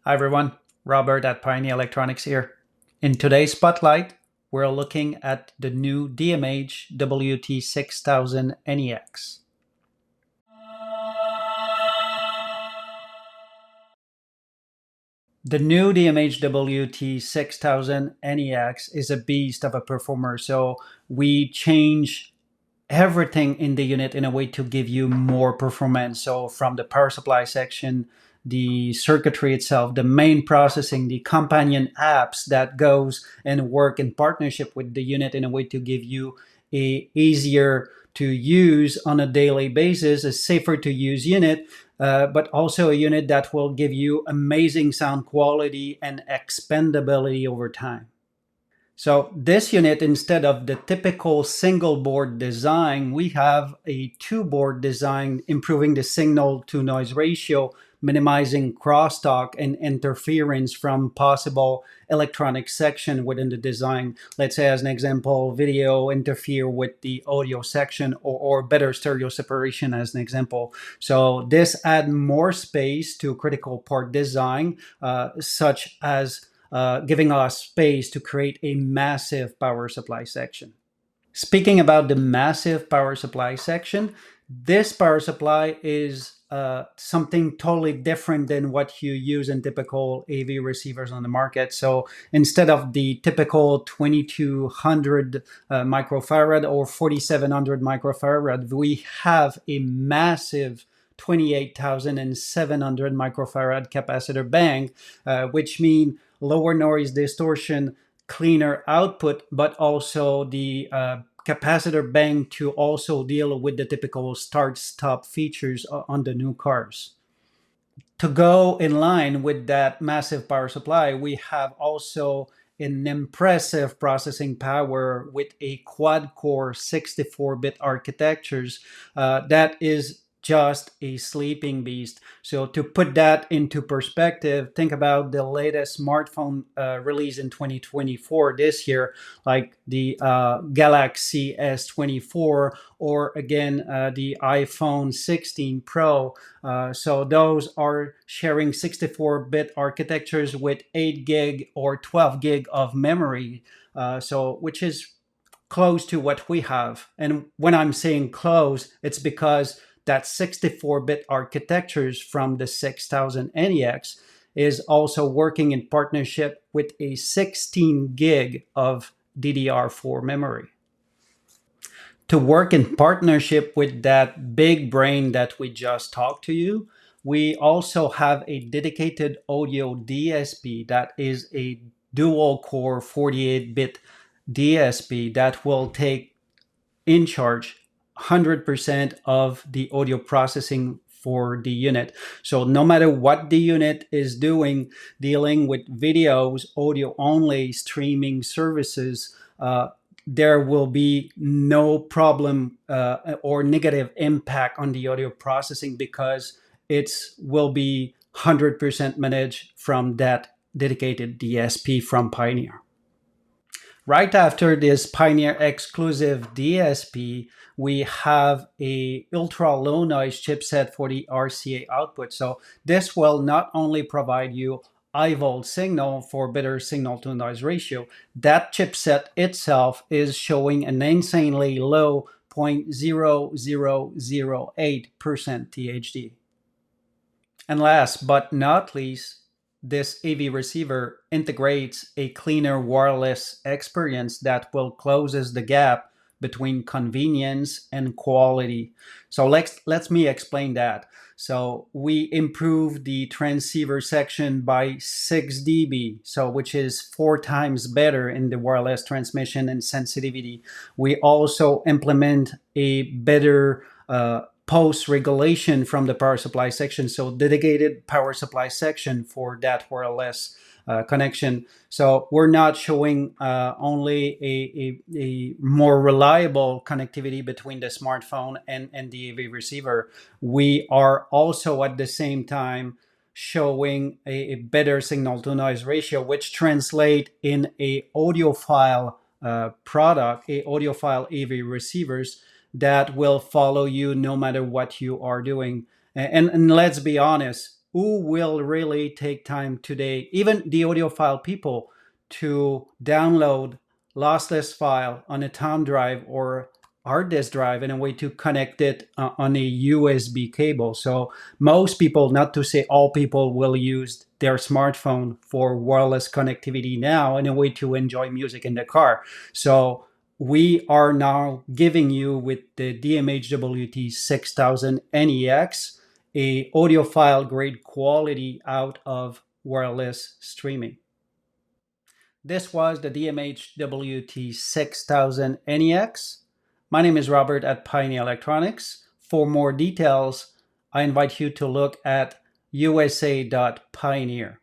Hi everyone, Robert at Pioneer Electronics here. In today's spotlight, we're looking at the new DMH WT6000 NEX. The new DMH WT6000 NEX is a beast of a performer, so we change everything in the unit in a way to give you more performance. So from the power supply section, the circuitry itself, the main processing, the companion apps that goes and work in partnership with the unit in a way to give you a easier to use on a daily basis, a safer to use unit, but also a unit that will give you amazing sound quality and expandability over time. So this unit, instead of the typical single board design, we have a two board design, improving the signal to noise ratio, minimizing crosstalk and interference from possible electronic section within the design. Let's say, as an example, video interfere with the audio section, or better stereo separation as an example. So this adds more space to critical part design, such as giving us space to create a massive power supply section. Speaking about the massive power supply section, this power supply is something totally different than what you use in typical AV receivers on the market. So instead of the typical 2200 microfarad or 4700 microfarad, we have a massive 28,700 microfarad capacitor bank, which means lower noise distortion, cleaner output, but also the capacitor bank to also deal with the typical start-stop features on the new cars. To go in line with that massive power supply, we have also an impressive processing power with a quad-core 64-bit architectures that is just a sleeping beast. So to put that into perspective, think about the latest smartphone release in 2024 this year, like the Galaxy S24, or again the iPhone 16 Pro. So those are sharing 64-bit architectures with 8 gig or 12 gig of memory, so which is close to what we have. And when I'm saying close, it's because that 64-bit architectures from the 6000 NEX is also working in partnership with a 16 gig of DDR4 memory. To work in partnership with that big brain that we just talked to you, we also have a dedicated audio DSP that is a dual core 48-bit DSP that will take in charge 100% of the audio processing for the unit. So no matter what the unit is doing, dealing with videos, audio only, streaming services, there will be no problem or negative impact on the audio processing, because it will be 100% managed from that dedicated DSP from Pioneer. Right after this Pioneer exclusive DSP, we have a ultra low noise chipset for the RCA output. So this will not only provide you high volt signal for better signal to noise ratio, that chipset itself is showing an insanely low 0.0008% THD. And last but not least, this AV receiver integrates a cleaner wireless experience that will closes the gap between convenience and quality. So let me explain that. So we improved the transceiver section by 6 dB, so which is 4 times better in the wireless transmission and sensitivity. We also implement a better post regulation from the power supply section, so dedicated power supply section for that wireless connection. So we're not showing only a more reliable connectivity between the smartphone and the AV receiver. We are also at the same time showing a better signal to noise ratio, which translate in a audiophile product, a audiophile AV receivers that will follow you no matter what you are doing. And let's be honest, who will really take time today, even the audiophile people, to download lossless file on a thumb drive or hard disk drive in a way to connect it on a USB cable. So most people, not to say all people, will use their smartphone for wireless connectivity now in a way to enjoy music in the car. So we are now giving you with the DMHWT 6000 NEX a audiophile grade quality out of wireless streaming. This was the DMHWT 6000 NEX. My name is Robert at Pioneer Electronics. For more details, I invite you to look at usa.pioneer.